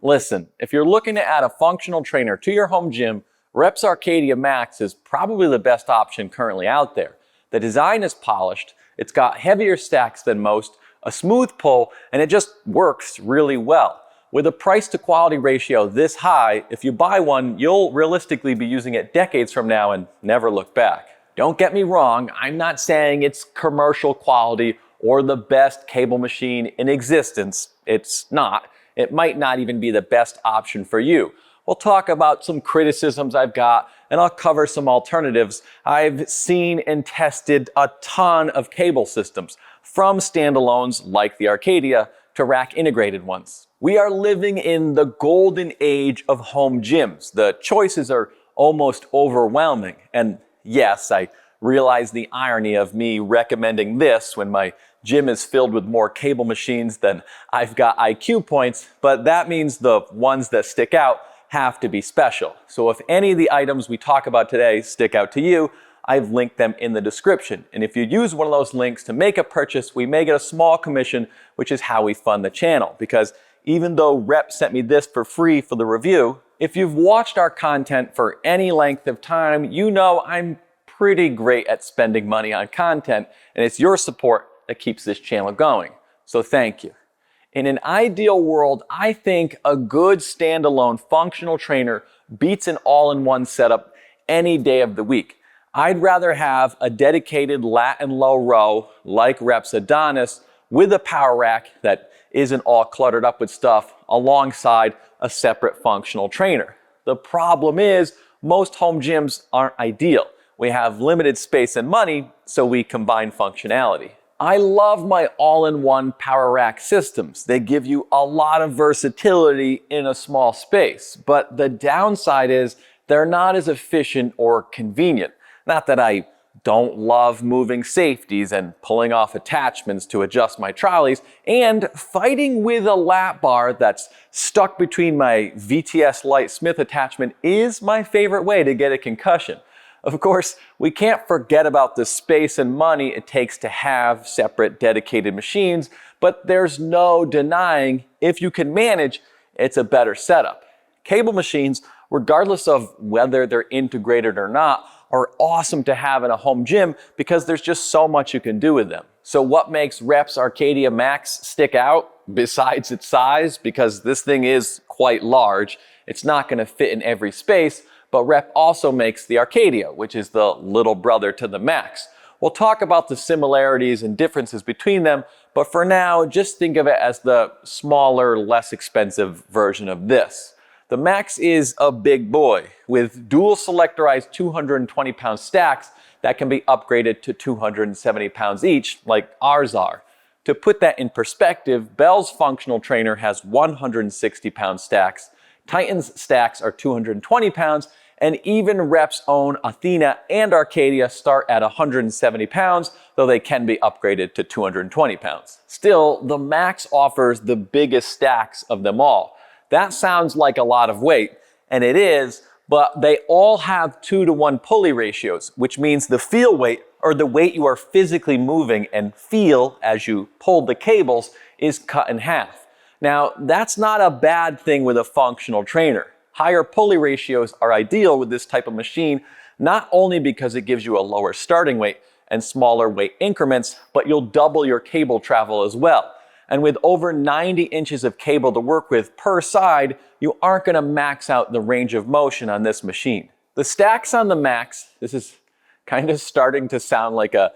Listen, if you're looking to add a functional trainer to your home gym, Reps Arcadia Max is probably the best option currently out there. The design is polished, it's got heavier stacks than most, a smooth pull, and it just works really well. With a price to quality ratio this high, if you buy one, you'll realistically be using it decades from now and never look back. Don't get me wrong, I'm not saying it's commercial quality or the best cable machine in existence. It's not. It might not even be the best option for you. We'll talk about some criticisms I've got, and I'll cover some alternatives. I've seen and tested a ton of cable systems, from standalones like the Arcadia to rack integrated ones. We are living in the golden age of home gyms. The choices are almost overwhelming. And yes, I realize the irony of me recommending this when my gym is filled with more cable machines than I've got IQ points, but that means the ones that stick out have to be special. So if any of the items we talk about today stick out to you, I've linked them in the description. And if you use one of those links to make a purchase, we may get a small commission, which is how we fund the channel. Because even though Rep sent me this for free for the review, if you've watched our content for any length of time, you know I'm pretty great at spending money on content, and it's your support that keeps this channel going. So thank you. In an ideal world, I think a good standalone functional trainer beats an all-in-one setup any day of the week. I'd rather have a dedicated lat and low row like Rep's Adonis with a power rack that isn't all cluttered up with stuff alongside a separate functional trainer. The problem is most home gyms aren't ideal. We have limited space and money, so we combine functionality. I love my all-in-one power rack systems. They give you a lot of versatility in a small space, but the downside is they're not as efficient or convenient. Not that I don't love moving safeties and pulling off attachments to adjust my trolleys, and fighting with a lap bar that's stuck between my VTS Lite Smith attachment is my favorite way to get a concussion. Of course, we can't forget about the space and money it takes to have separate dedicated machines, but there's no denying if you can manage, it's a better setup. Cable machines, regardless of whether they're integrated or not, are awesome to have in a home gym because there's just so much you can do with them. So what makes Rep's Arcadia Max stick out besides its size? Because this thing is quite large, it's not going to fit in every space, but Rep also makes the Arcadia, which is the little brother to the Max. We'll talk about the similarities and differences between them, but for now, just think of it as the smaller, less expensive version of this. The Max is a big boy with dual selectorized 220-pound stacks that can be upgraded to 270 pounds each, like ours are. To put that in perspective, Bell's functional trainer has 160-pound stacks, Titan's stacks are 220 pounds, and even Rep's own Athena and Arcadia start at 170 pounds, though they can be upgraded to 220 pounds. Still, the Max offers the biggest stacks of them all. That sounds like a lot of weight, and it is, but they all have 2-to-1 pulley ratios, which means the feel weight, or the weight you are physically moving and feel as you pull the cables, is cut in half. Now, that's not a bad thing with a functional trainer. Higher pulley ratios are ideal with this type of machine, not only because it gives you a lower starting weight and smaller weight increments, but you'll double your cable travel as well. And with over 90 inches of cable to work with per side, you aren't going to max out the range of motion on this machine. The stacks on the Max, this is kind of starting to sound like a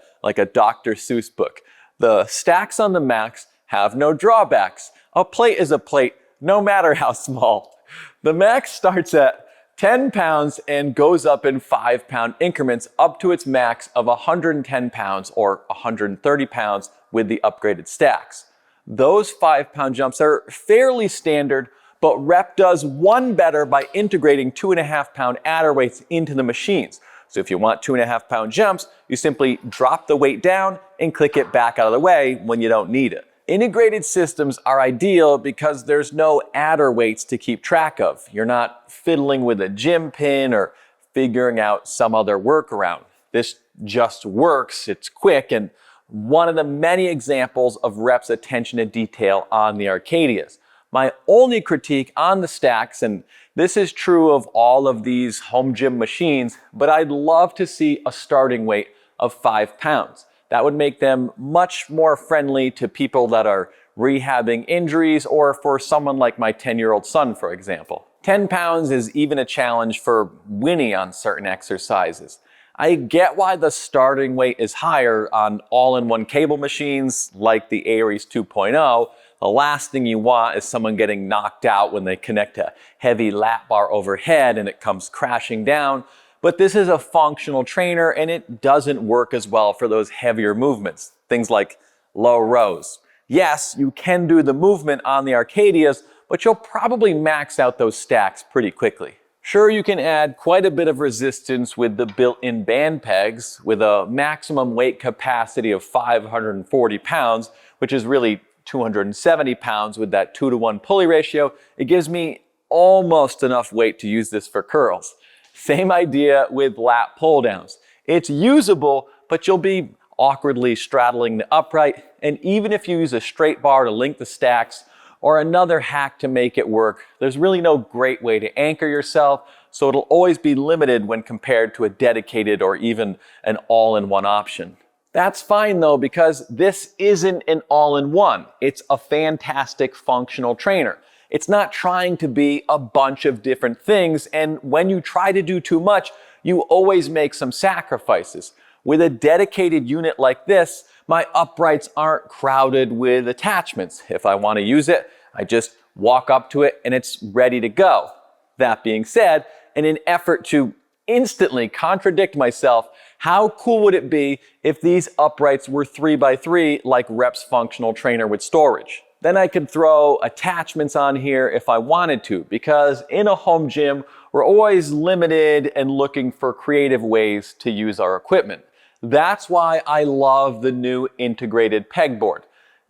Dr. Seuss book. The stacks on the Max have no drawbacks. A plate is a plate, no matter how small. The Max starts at 10 pounds and goes up in 5-pound increments up to its max of 110 pounds or 130 pounds with the upgraded stacks. Those 5-pound jumps are fairly standard, but Rep does one better by integrating 2.5-pound adder weights into the machines. So if you want 2.5-pound jumps, you simply drop the weight down and click it back out of the way when you don't need it. Integrated systems are ideal because there's no adder weights to keep track of. You're not fiddling with a gym pin or figuring out some other workaround. This just works, it's quick, and one of the many examples of Rep's attention to detail on the Arcadias. My only critique on the stacks, and this is true of all of these home gym machines, but I'd love to see a starting weight of 5 pounds. That would make them much more friendly to people that are rehabbing injuries, or for someone like my 10-year-old son, for example. 10 pounds is even a challenge for Winnie on certain exercises. I get why the starting weight is higher on all-in-one cable machines like the Aries 2.0. The last thing you want is someone getting knocked out when they connect a heavy lap bar overhead and it comes crashing down. But this is a functional trainer and it doesn't work as well for those heavier movements, things like low rows. Yes, you can do the movement on the Arcadias, but you'll probably max out those stacks pretty quickly. Sure, you can add quite a bit of resistance with the built-in band pegs with a maximum weight capacity of 540 pounds, which is really 270 pounds with that 2-to-1 pulley ratio. It gives me almost enough weight to use this for curls. Same idea with lat pull downs. It's usable, but you'll be awkwardly straddling the upright, and even if you use a straight bar to link the stacks or another hack to make it work, there's really no great way to anchor yourself, so it'll always be limited when compared to a dedicated or even an all-in-one option. That's fine though, because this isn't an all-in-one. It's a fantastic functional trainer. It's not trying to be a bunch of different things, and when you try to do too much, you always make some sacrifices. With a dedicated unit like this, my uprights aren't crowded with attachments. If I want to use it, I just walk up to it and it's ready to go. That being said, in an effort to instantly contradict myself, how cool would it be if these uprights were 3x3 like Rep's functional trainer with storage? Then I could throw attachments on here if I wanted to, because in a home gym, we're always limited and looking for creative ways to use our equipment. That's why I love the new integrated pegboard.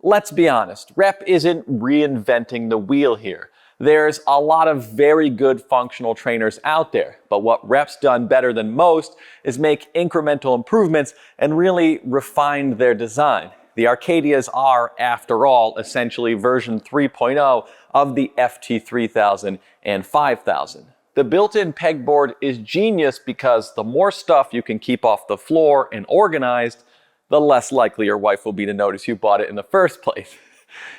Let's be honest, Rep isn't reinventing the wheel here. There's a lot of very good functional trainers out there, but what Rep's done better than most is make incremental improvements and really refine their design. The Arcadias are, after all, essentially version 3.0 of the FT3000 and 5000. The built-in pegboard is genius because the more stuff you can keep off the floor and organized, the less likely your wife will be to notice you bought it in the first place.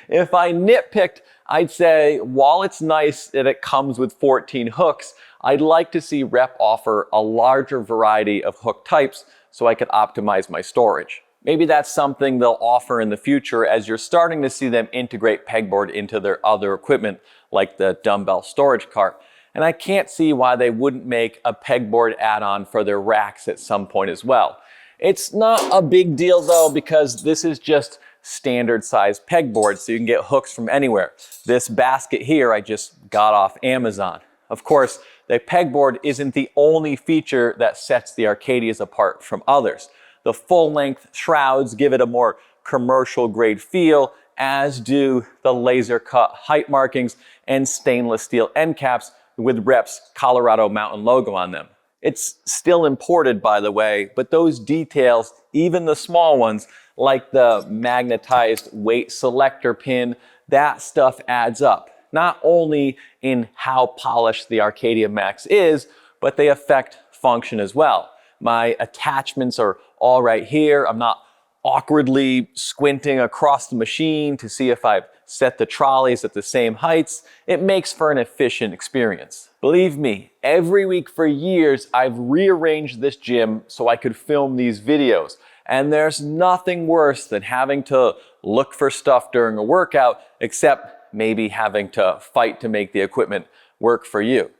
If I nitpicked, I'd say while it's nice that it comes with 14 hooks, I'd like to see Rep offer a larger variety of hook types so I could optimize my storage. Maybe that's something they'll offer in the future as you're starting to see them integrate pegboard into their other equipment like the dumbbell storage cart. And I can't see why they wouldn't make a pegboard add-on for their racks at some point as well. It's not a big deal though, because this is just standard size pegboard, so you can get hooks from anywhere. This basket here I just got off Amazon. Of course, the pegboard isn't the only feature that sets the Arcadias apart from others. The full-length shrouds give it a more commercial grade feel, as do the laser cut height markings and stainless steel end caps with Rep's Colorado Mountain logo on them. It's still imported, by the way, but those details, even the small ones, like the magnetized weight selector pin, that stuff adds up. Not only in how polished the Arcadia Max is, but they affect function as well. My attachments are all right here. I'm not awkwardly squinting across the machine to see if I've set the trolleys at the same heights. It makes for an efficient experience. Believe me, every week for years, I've rearranged this gym so I could film these videos. And there's nothing worse than having to look for stuff during a workout, except maybe having to fight to make the equipment work for you.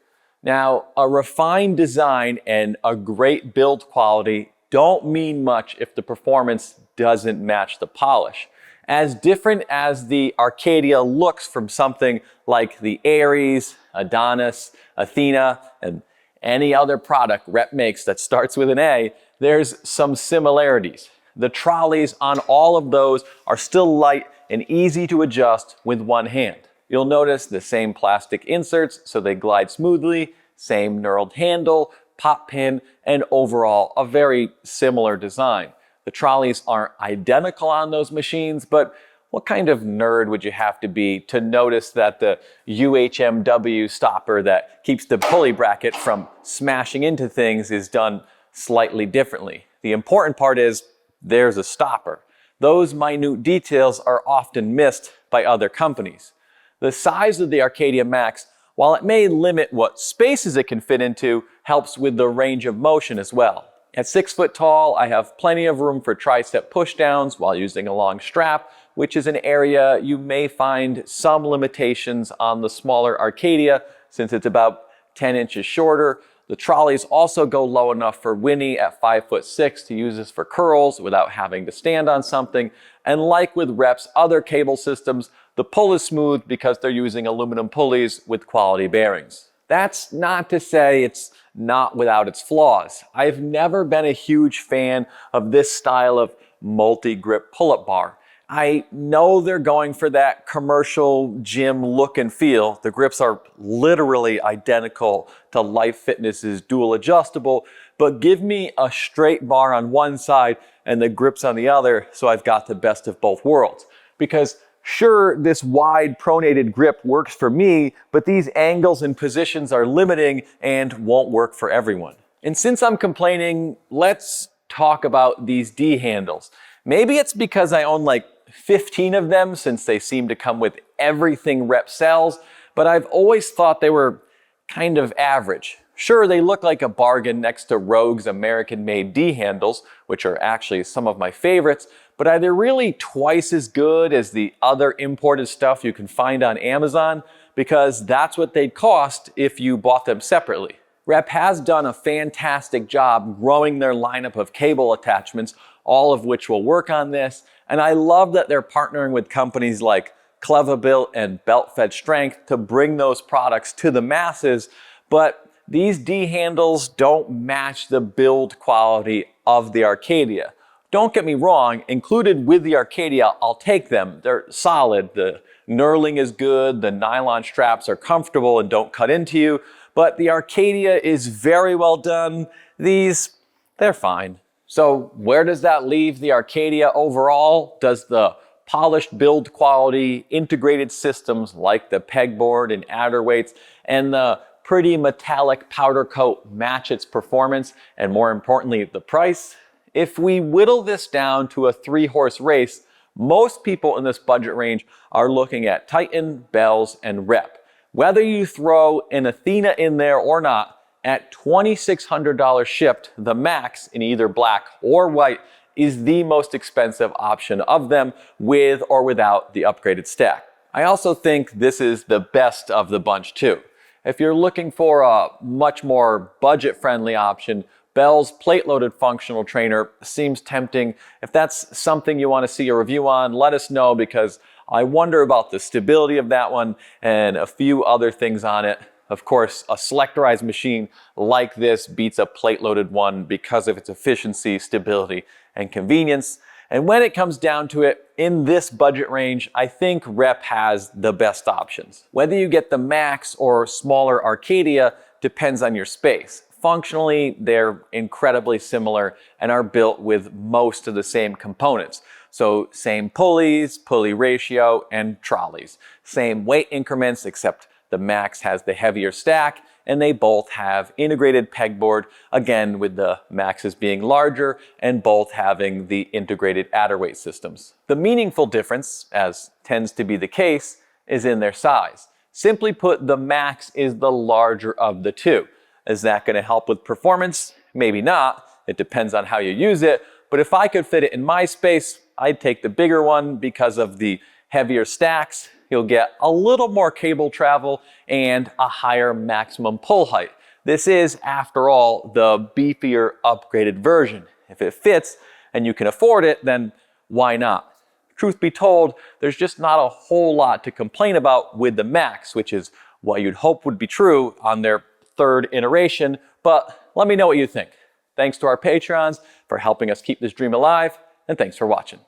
Now, a refined design and a great build quality don't mean much if the performance doesn't match the polish. As different as the Arcadia looks from something like the Aries, Adonis, Athena, and any other product Rep makes that starts with an A, there's some similarities. The trolleys on all of those are still light and easy to adjust with one hand. You'll notice the same plastic inserts so they glide smoothly, same knurled handle, pop pin, and overall a very similar design. The trolleys aren't identical on those machines, but what kind of nerd would you have to be to notice that the UHMW stopper that keeps the pulley bracket from smashing into things is done slightly differently? The important part is there's a stopper. Those minute details are often missed by other companies. The size of the Arcadia Max, while it may limit what spaces it can fit into, helps with the range of motion as well. At 6 foot tall, I have plenty of room for tricep pushdowns while using a long strap, which is an area you may find some limitations on the smaller Arcadia since it's about 10 inches shorter. The trolleys also go low enough for Winnie at 5'6" to use this for curls without having to stand on something. And like with Rep's other cable systems, the pull is smooth because they're using aluminum pulleys with quality bearings. That's not to say it's not without its flaws. I've never been a huge fan of this style of multi-grip pull-up bar. I know they're going for that commercial gym look and feel. The grips are literally identical to Life Fitness's dual adjustable, but give me a straight bar on one side and the grips on the other, so I've got the best of both worlds. Because sure, this wide pronated grip works for me, but these angles and positions are limiting and won't work for everyone. And since I'm complaining, let's talk about these D handles. Maybe it's because I own like 15 of them since they seem to come with everything Rep sells, but I've always thought they were kind of average. Sure, they look like a bargain next to Rogue's American-made D handles, which are actually some of my favorites, but are they really twice as good as the other imported stuff you can find on Amazon? Because that's what they'd cost if you bought them separately. Rep has done a fantastic job growing their lineup of cable attachments, all of which will work on this, and I love that they're partnering with companies like Clevabuilt and Belt Fed Strength to bring those products to the masses, but these D handles don't match the build quality of the Arcadia. Don't get me wrong, included with the Arcadia, I'll take them. They're solid, the knurling is good, the nylon straps are comfortable and don't cut into you, but the Arcadia is very well done. These, they're fine. So where does that leave the Arcadia overall? Does the polished build quality, integrated systems like the pegboard and adder weights, and the pretty metallic powder coat match its performance, and more importantly, the price? If we whittle this down to a 3-horse race, most people in this budget range are looking at Titan, Bells, and Rep. Whether you throw an Athena in there or not, at $2,600 shipped, the Max in either black or white is the most expensive option of them, with or without the upgraded stack. I also think this is the best of the bunch too. If you're looking for a much more budget-friendly option, Bell's plate-loaded functional trainer seems tempting. If that's something you want to see a review on, let us know, because I wonder about the stability of that one and a few other things on it. Of course, a selectorized machine like this beats a plate-loaded one because of its efficiency, stability, and convenience. And when it comes down to it, in this budget range, I think Rep has the best options. Whether you get the Max or smaller Arcadia depends on your space. Functionally, they're incredibly similar and are built with most of the same components. So same pulleys, pulley ratio, and trolleys. Same weight increments, except the Max has the heavier stack, and they both have integrated pegboard, again with the Maxes being larger and both having the integrated adder weight systems. The meaningful difference, as tends to be the case, is in their size. Simply put, the Max is the larger of the two. Is that going to help with performance? Maybe not. It depends on how you use it. But if I could fit it in my space, I'd take the bigger one because of the heavier stacks. You'll get a little more cable travel and a higher maximum pull height. This is, after all, the beefier upgraded version. If it fits and you can afford it, then why not? Truth be told, there's just not a whole lot to complain about with the Max, which is what you'd hope would be true on their third iteration, but let me know what you think. Thanks to our Patrons for helping us keep this dream alive, and thanks for watching.